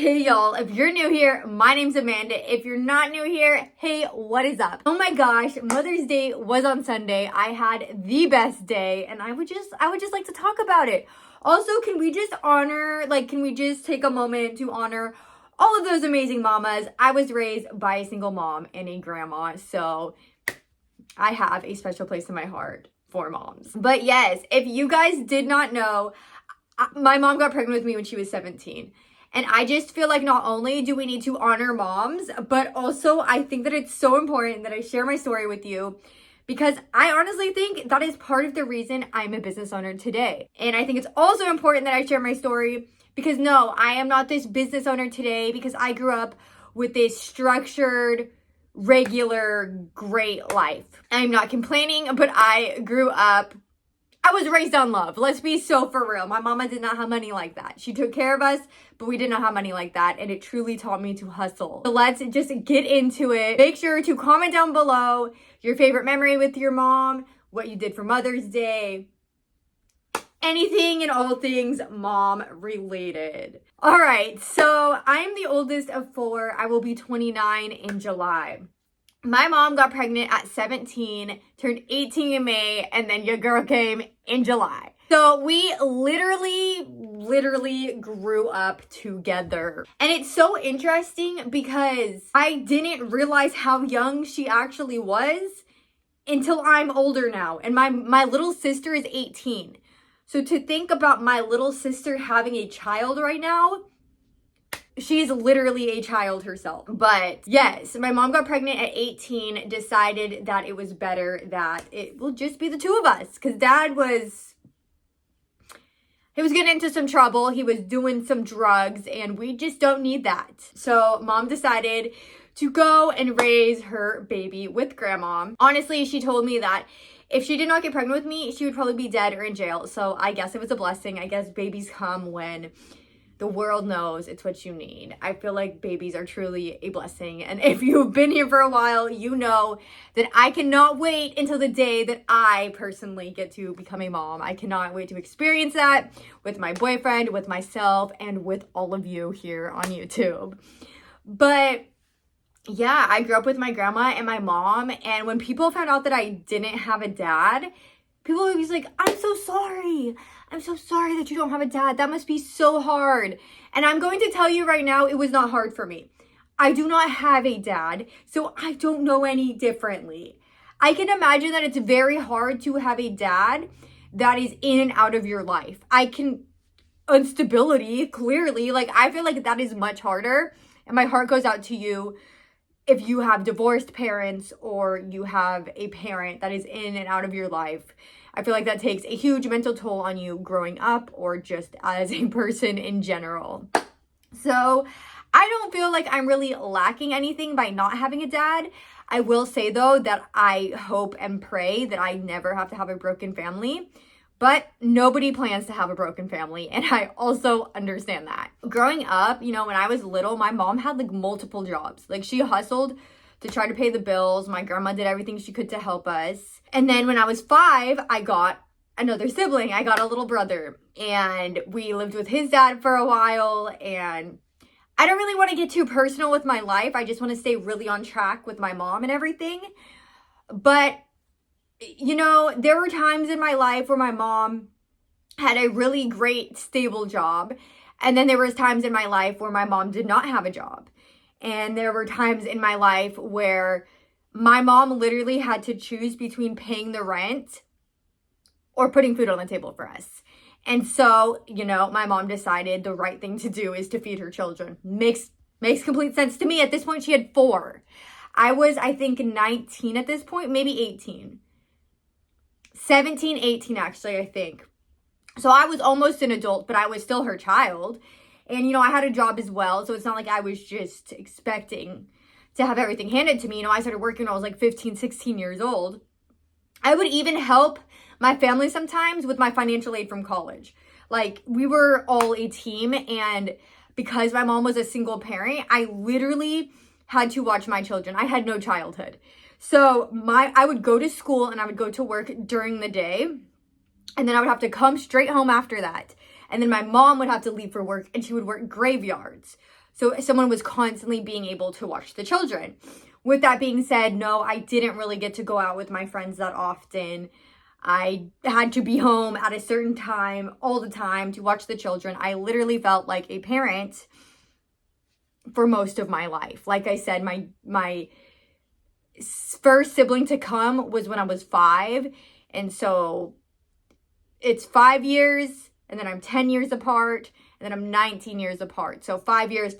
Hey y'all, if you're new here, my name's Amanda. If you're not new here, hey, what is up? Oh my gosh, Mother's Day was on Sunday. I had the best day and I would just like to talk about it. Also, can we just take a moment to honor all of those amazing mamas? I was raised by a single mom and a grandma, so I have a special place in my heart for moms. But yes, if you guys did not know, my mom got pregnant with me when she was 17. And I just feel like not only do we need to honor moms, but also I think that it's so important that I share my story with you, because I honestly think that is part of the reason I'm a business owner today. And I think it's also important that I share my story because no, I am not this business owner today because I grew up with this structured, regular, great life. I'm not complaining, but I was raised on love. Let's be so for real. My mama did not have money like that. She took care of us, but we did not have money like that. And it truly taught me to hustle. So let's just get into it. Make sure to comment down below your favorite memory with your mom, what you did for Mother's Day, anything and all things mom related. All right, so I'm the oldest of four. I will be 29 in July. My mom got pregnant at 17, turned 18 in May, and then your girl came in July. So we literally grew up together. And it's so interesting because I didn't realize how young she actually was until I'm older now. And my little sister is 18. So to think about my little sister having a child right now, she's literally a child herself. But yes, my mom got pregnant at 18, decided that it was better that it will just be the two of us. Because dad was getting into some trouble. He was doing some drugs and we just don't need that. So mom decided to go and raise her baby with grandma. Honestly, she told me that if she did not get pregnant with me, she would probably be dead or in jail. So I guess it was a blessing. I guess babies come when the world knows it's what you need. I feel like babies are truly a blessing. And if you've been here for a while, you know that I cannot wait until the day that I personally get to become a mom. I cannot wait to experience that with my boyfriend, with myself, and with all of you here on YouTube. But yeah, I grew up with my grandma and my mom. And when people found out that I didn't have a dad, people were always like, I'm so sorry. I'm so sorry that you don't have a dad. That must be so hard. And I'm going to tell you right now, it was not hard for me. I do not have a dad, so I don't know any differently. I can imagine that it's very hard to have a dad that is in and out of your life. Instability, clearly, I feel like that is much harder. And my heart goes out to you if you have divorced parents or you have a parent that is in and out of your life. I feel like that takes a huge mental toll on you growing up or just as a person in general. So I don't feel like I'm really lacking anything by not having a dad. I will say though that I hope and pray that I never have to have a broken family. But nobody plans to have a broken family, and I also understand that. Growing up, when I was little, my mom had multiple jobs. She hustled to try to pay the bills. My grandma did everything she could to help us. And then when I was 5, I got another sibling. I got a little brother, and we lived with his dad for a while. And I don't really want to get too personal with my life. I just want to stay really on track with my mom and everything. But there were times in my life where my mom had a really great, stable job. And then there was times in my life where my mom did not have a job. And there were times in my life where my mom literally had to choose between paying the rent or putting food on the table for us. And so, my mom decided the right thing to do is to feed her children. Makes complete sense to me. At this point, she had 4. I was, I think, 19 at this point, maybe 18. 17, 18 actually, I think. So I was almost an adult, but I was still her child. And, I had a job as well. So it's not like I was just expecting to have everything handed to me. I started working when I was 15, 16 years old. I would even help my family sometimes with my financial aid from college. We were all a team. And because my mom was a single parent, I literally had to watch my children. I had no childhood. So I would go to school and I would go to work during the day. And then I would have to come straight home after that. And then my mom would have to leave for work and she would work graveyards. So someone was constantly being able to watch the children. With that being said, no, I didn't really get to go out with my friends that often. I had to be home at a certain time all the time to watch the children. I literally felt like a parent for most of my life. Like I said, my first sibling to come was when I was 5. And so it's 5 years, and then I'm 10 years apart, and then I'm 19 years apart. So 5 years,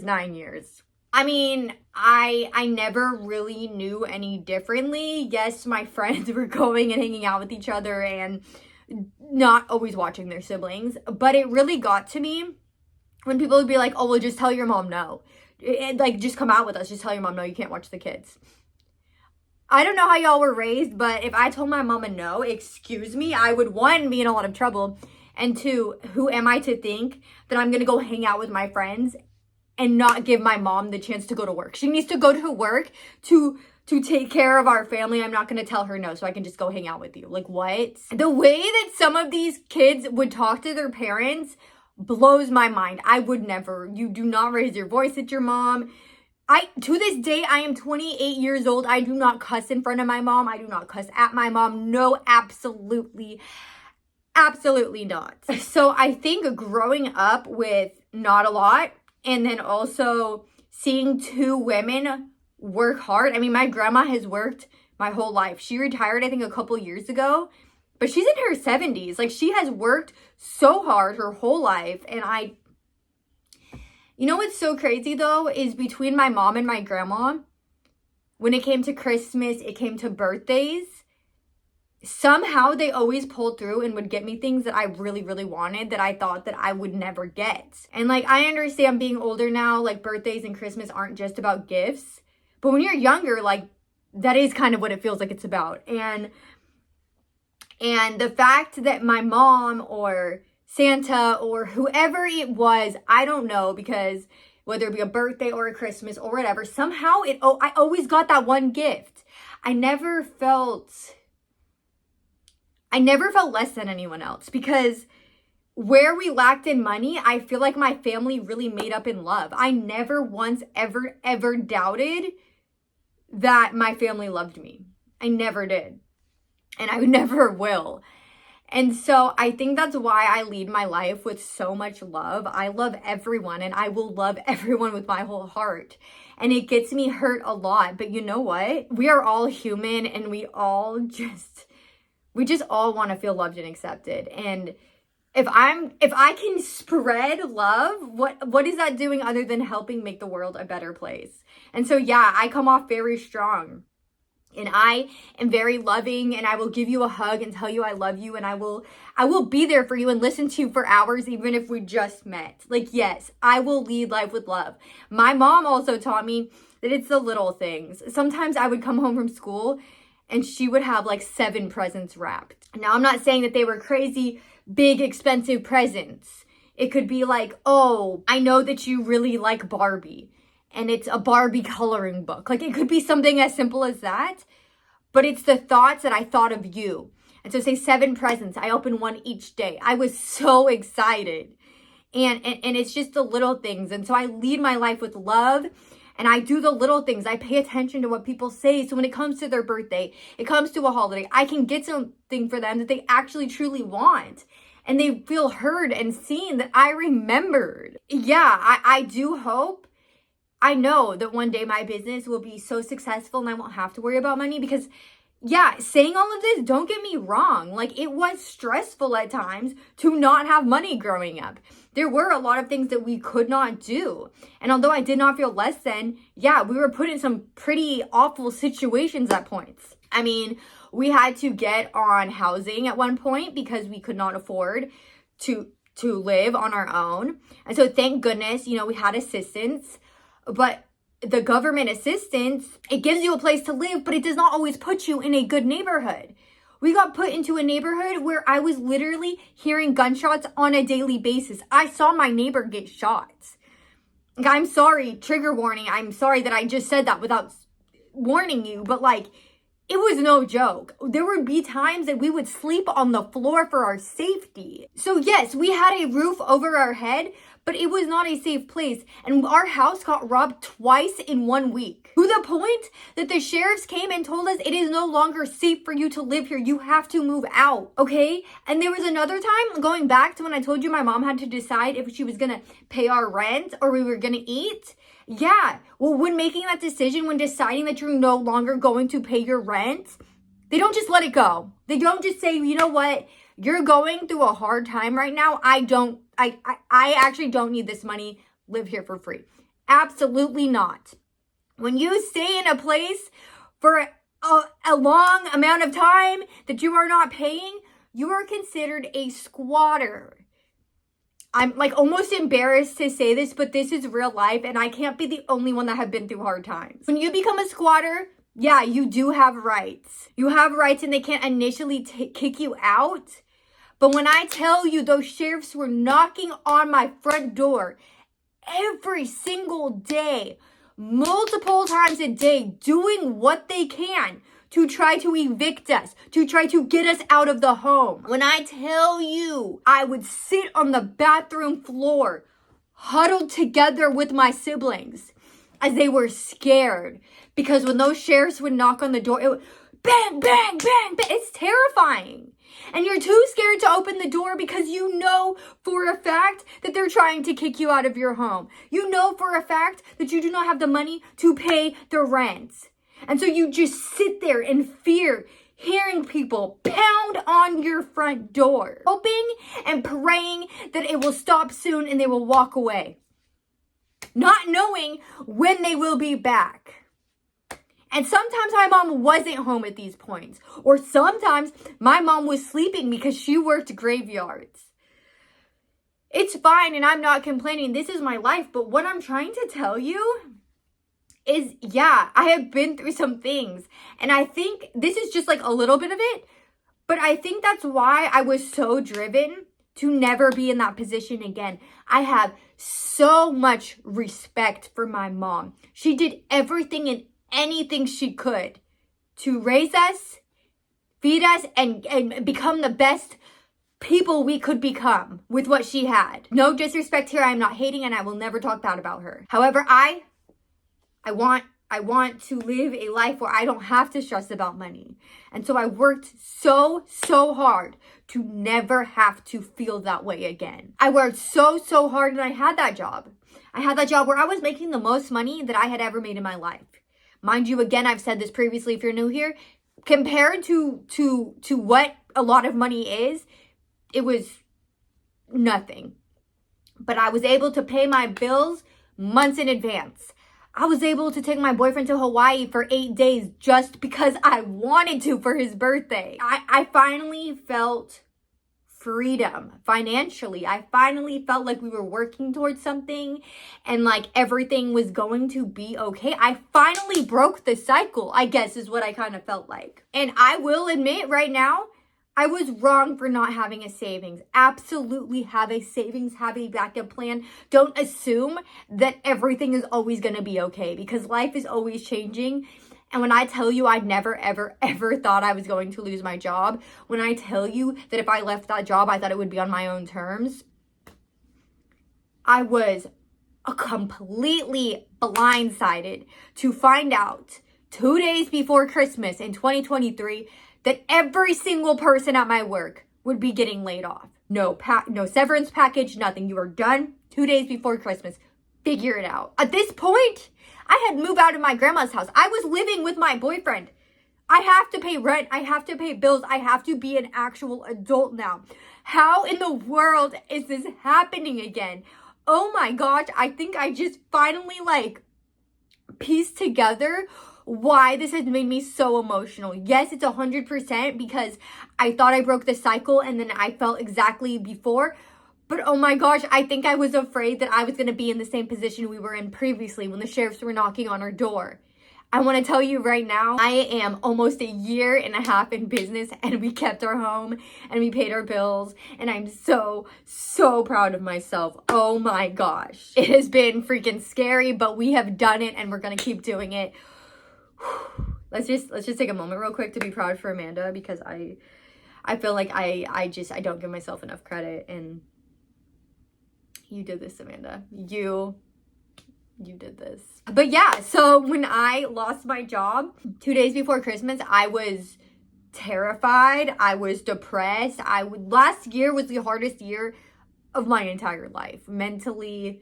9 years. I mean, I never really knew any differently. Yes, my friends were going and hanging out with each other and not always watching their siblings. But it really got to me when people would be like, oh, well, just tell your mom no. Like, just come out with us. Just tell your mom no, you can't watch the kids. I don't know how y'all were raised, but if I told my mom a no, excuse me, I would, 1, be in a lot of trouble. And 2, who am I to think that I'm going to go hang out with my friends and not give my mom the chance to go to work? She needs to go to work to take care of our family. I'm not going to tell her no so I can just go hang out with you. Like, what? The way that some of these kids would talk to their parents blows my mind. I would never. You do not raise your voice at your mom. To this day, I am 28 years old. I do not cuss in front of my mom. I do not cuss at my mom. No, absolutely not. So I think growing up with not a lot, and then also seeing 2 women work hard. I mean, my grandma has worked my whole life. She retired, I think, a couple years ago, but she's in her 70s. Like, she has worked so hard her whole life. And you know what's so crazy though, is between my mom and my grandma, when it came to Christmas, it came to birthdays, somehow they always pulled through and would get me things that I really, really wanted that I thought that I would never get. And like, I understand being older now, like birthdays and Christmas aren't just about gifts, but when you're younger, like that is kind of what it feels like it's about. And the fact that my mom or Santa or whoever it was, I don't know, because whether it be a birthday or a Christmas or whatever, somehow I always got that one gift. I never felt less than anyone else, because where we lacked in money, I feel like my family really made up in love. I never once ever doubted that my family loved me. I never did. And I never will. And so I think that's why I lead my life with so much love. I love everyone, and I will love everyone with my whole heart. And it gets me hurt a lot. But you know what? We are all human, and we just all want to feel loved and accepted. And if I can spread love, what is that doing other than helping make the world a better place? And so yeah, I come off very strong. And I am very loving, and I will give you a hug and tell you I love you, and I will be there for you and listen to you for hours, even if we just met. Like, yes, I will lead life with love. My mom also taught me that it's the little things. Sometimes I would come home from school and she would have like 7 presents wrapped. Now, I'm not saying that they were crazy, big, expensive presents. It could be like, oh, I know that you really like Barbie, and it's a Barbie coloring book. Like, it could be something as simple as that, but it's the thoughts that I thought of you. And so say 7 presents, I open 1 each day. I was so excited. And it's just the little things. And so I lead my life with love, and I do the little things. I pay attention to what people say. So when it comes to their birthday, it comes to a holiday, I can get something for them that they actually truly want. And they feel heard and seen, that I remembered. Yeah, I do hope, I know that one day my business will be so successful and I won't have to worry about money, because yeah, saying all of this, don't get me wrong. Like, it was stressful at times to not have money growing up. There were a lot of things that we could not do. And although I did not feel less than, yeah, we were put in some pretty awful situations at points. I mean, we had to get on housing at one point because we could not afford to live on our own. And so thank goodness, we had assistance. But the government assistance, it gives you a place to live, but it does not always put you in a good neighborhood. We got put into a neighborhood where I was literally hearing gunshots on a daily basis. I saw my neighbor get shot. Like, I'm sorry, trigger warning. I'm sorry that I just said that without warning you, but like, it was no joke. There would be times that we would sleep on the floor for our safety. So yes, we had a roof over our head, but it was not a safe place. And our house got robbed twice in 1 week. To the point that the sheriffs came and told us it is no longer safe for you to live here. You have to move out, okay? And there was another time, going back to when I told you my mom had to decide if she was gonna pay our rent or we were gonna eat. Yeah, well, when making that decision, when deciding that you're no longer going to pay your rent, they don't just let it go. They don't just say, you know what, you're going through a hard time right now. I actually don't need this money. Live here for free. Absolutely not. When you stay in a place for a long amount of time that you are not paying, you are considered a squatter. I'm like almost embarrassed to say this, but this is real life, and I can't be the only one that have been through hard times. When you become a squatter, yeah, you do have rights. You have rights, and they can't initially kick you out. But when I tell you those sheriffs were knocking on my front door every single day, multiple times a day, doing what they can to try to evict us, to try to get us out of the home. When I tell you, I would sit on the bathroom floor, huddled together with my siblings as they were scared. Because when those sheriffs would knock on the door, it would bang, bang, bang, bang. It's terrifying. And you're too scared to open the door because you know for a fact that they're trying to kick you out of your home. You know for a fact that you do not have the money to pay the rent. And so you just sit there in fear, hearing people pound on your front door, hoping and praying that it will stop soon and they will walk away, not knowing when they will be back. And sometimes my mom wasn't home at these points. Or sometimes my mom was sleeping because she worked graveyards. It's fine and I'm not complaining. This is my life. But what I'm trying to tell you is, yeah, I have been through some things. And I think this is just like a little bit of it. But I think that's why I was so driven to never be in that position again. I have so much respect for my mom. She did everything and anything she could to raise us, feed us, and become the best people we could become with what she had. No disrespect here. I'm not hating and I will never talk bad about her. However, I want to live a life where I don't have to stress about money. And so I worked so hard to never have to feel that way again. I worked so hard and I had that job. I had that job where I was making the most money that I had ever made in my life. Mind you, again, I've said this previously if you're new here, compared to what a lot of money is, it was nothing. But I was able to pay my bills months in advance. I was able to take my boyfriend to Hawaii for 8 days just because I wanted to for his birthday. I finally felt freedom financially. I finally felt like we were working towards something and like everything was going to be okay. I finally broke the cycle, I guess is what I kind of felt like. And I will admit right now, I was wrong for not having a savings. Absolutely have a savings, have a backup plan. Don't assume that everything is always going to be okay because life is always changing. And when I tell you I never, ever thought I was going to lose my job, when I tell you that if I left that job, I thought it would be on my own terms, I was completely blindsided to find out 2 days before Christmas in 2023 that every single person at my work would be getting laid off. No severance package, nothing. You are done 2 days before Christmas. Figure it out. At this point, I had moved out of my grandma's house. I was living with my boyfriend. I have to pay rent. I have to pay bills. I have to be an actual adult now. How in the world is this happening again? Oh my gosh, I think I just finally pieced together why this has made me so emotional. Yes, it's 100% because I thought I broke the cycle and then I felt exactly before. But oh my gosh, I think I was afraid that I was going to be in the same position we were in previously when the sheriffs were knocking on our door. I want to tell you right now, I am almost 1.5 years in business and we kept our home and we paid our bills and I'm so proud of myself. Oh my gosh. It has been freaking scary, but we have done it and we're going to keep doing it. Let's just take a moment real quick to be proud for Amanda because I feel like I don't give myself enough credit. And You did this, Amanda. You did this. But yeah, so when I lost my job 2 days before Christmas, I was terrified. I was depressed. Last year was the hardest year of my entire life. Mentally.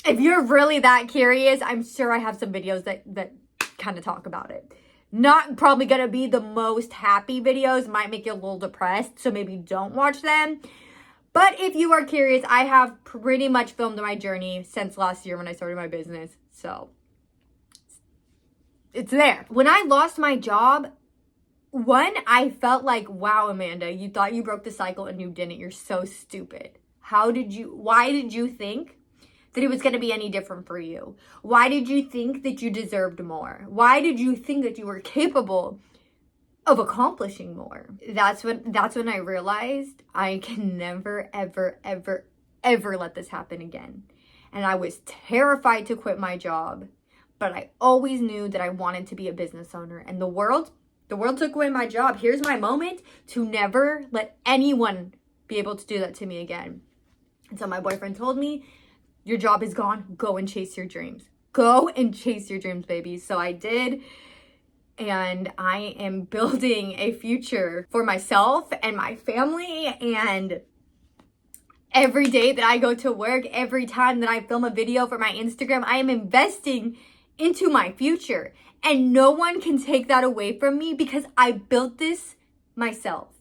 If you're really that curious, I'm sure I have some videos that kind of talk about it. Not probably going to be the most happy videos. Might make you a little depressed. So maybe don't watch them. But if you are curious, I have pretty much filmed my journey since last year when I started my business. So it's there. When I lost my job, one, I felt like, wow, Amanda, you thought you broke the cycle and you didn't. You're so stupid. Why did you think that it was going to be any different for you? Why did you think that you deserved more? Why did you think that you were capable of accomplishing more? That's when I realized I can never, ever, ever, ever let this happen again. And I was terrified to quit my job, but I always knew that I wanted to be a business owner. And the world took away my job. Here's my moment to never let anyone be able to do that to me again. And so my boyfriend told me, your job is gone. Go and chase your dreams. Go and chase your dreams, baby. So I did. And I am building a future for myself and my family. And every day that I go to work, every time that I film a video for my Instagram, I am investing into my future. And no one can take that away from me because I built this myself.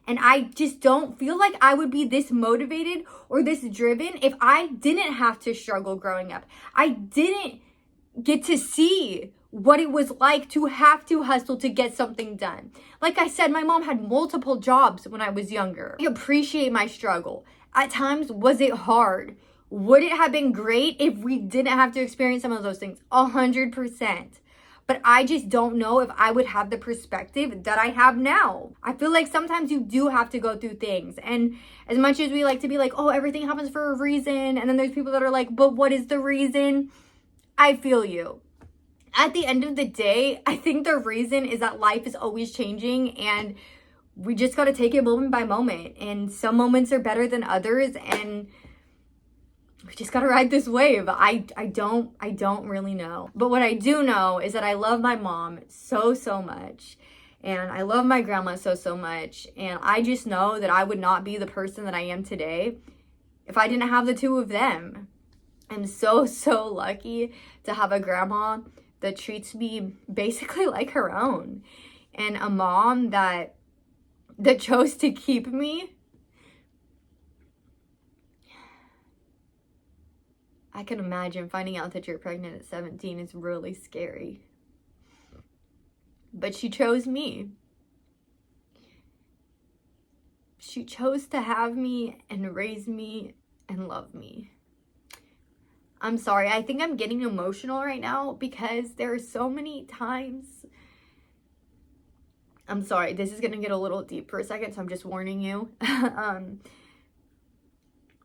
And I just don't feel like I would be this motivated or this driven if I didn't have to struggle growing up. I didn't get to see what it was like to have to hustle to get something done. Like I said, my mom had multiple jobs when I was younger. I appreciate my struggle. At times, was it hard? Would it have been great if we didn't have to experience some of those things? 100%. But I just don't know if I would have the perspective that I have now. I feel like sometimes you do have to go through things. And as much as we like to be like, oh, everything happens for a reason. And then there's people that are like, but what is the reason? I feel you. At the end of the day, I think the reason is that life is always changing and we just got to take it moment by moment. And some moments are better than others. And we just got to ride this wave. I don't really know. But what I do know is that I love my mom so much. And I love my grandma so much. And I just know that I would not be the person that I am today if I didn't have the two of them. I'm so lucky to have a grandma that treats me basically like her own. And a mom that chose to keep me. I can imagine finding out that you're pregnant at 17 is really scary. But she chose me. She chose to have me and raise me and love me. I'm sorry, I think I'm getting emotional right now because there are so many times. I'm sorry, this is going to get a little deep for a second, so I'm just warning you.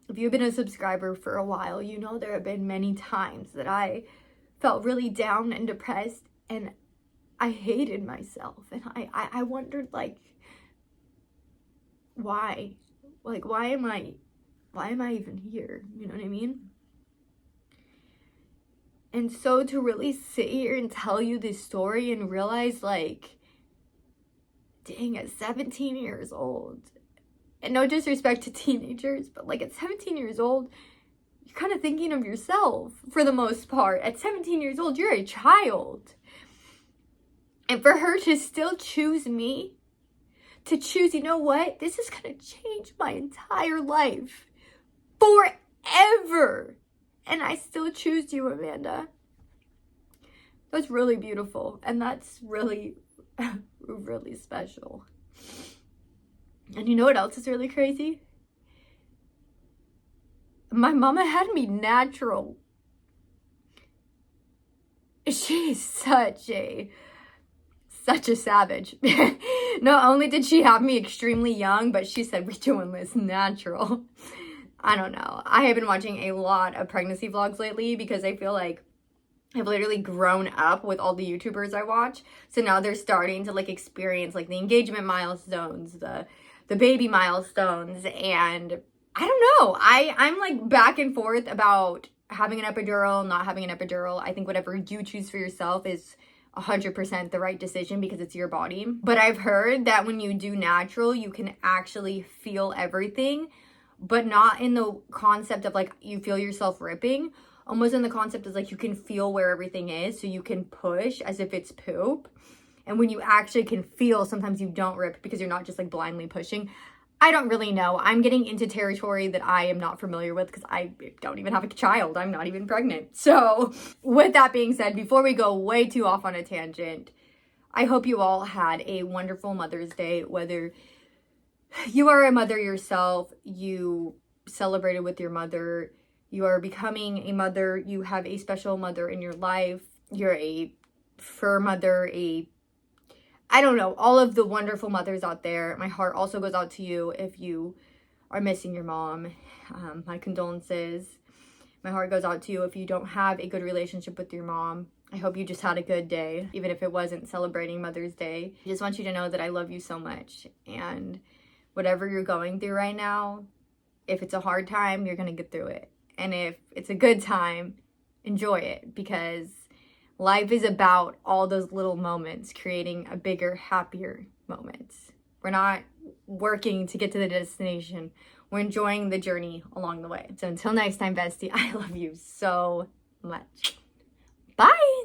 If you've been a subscriber for a while, you know there have been many times that I felt really down and depressed and I hated myself. And I wondered, like, why? Like, why am I even here? You know what I mean? And so to really sit here and tell you this story and realize, like, dang, at 17 years old, and no disrespect to teenagers, but like at 17 years old, you're kind of thinking of yourself for the most part. At 17 years old, you're a child. And for her to still choose me, to choose, you know what? This is going to change my entire life forever. And I still choose you, Amanda. That's really beautiful. And that's really, really special. And you know what else is really crazy? My mama had me natural. She is such a savage. Not only did she have me extremely young, but she said, we're doing this natural. I don't know. I have been watching a lot of pregnancy vlogs lately because I feel like I've literally grown up with all the YouTubers I watch. So now they're starting to like experience like the engagement milestones, the the baby milestones. And I don't know. I'm like back and forth about having an epidural, not having an epidural. I think whatever you choose for yourself is 100% the right decision because it's your body. But I've heard that when you do natural, you can actually feel everything, but not in the concept of like you feel yourself ripping, almost in the concept of like you can feel where everything is, so you can push as if it's poop. And when you actually can feel, sometimes you don't rip because you're not just like blindly pushing. I don't really know. I'm getting into territory that I am not familiar with because I don't even have a child. I'm not even pregnant. So with that being said, before we go way too off on a tangent, I hope you all had a wonderful Mother's Day. Whether you are a mother yourself, you celebrated with your mother, you are becoming a mother, you have a special mother in your life, you're a fur mother, I don't know, all of the wonderful mothers out there. My heart also goes out to you if you are missing your mom. My condolences. My heart goes out to you if you don't have a good relationship with your mom. I hope you just had a good day, even if it wasn't celebrating Mother's Day. I just want you to know that I love you so much. And whatever you're going through right now, if it's a hard time, you're going to get through it. And if it's a good time, enjoy it, because life is about all those little moments, creating a bigger, happier moment. We're not working to get to the destination. We're enjoying the journey along the way. So until next time, bestie, I love you so much. Bye.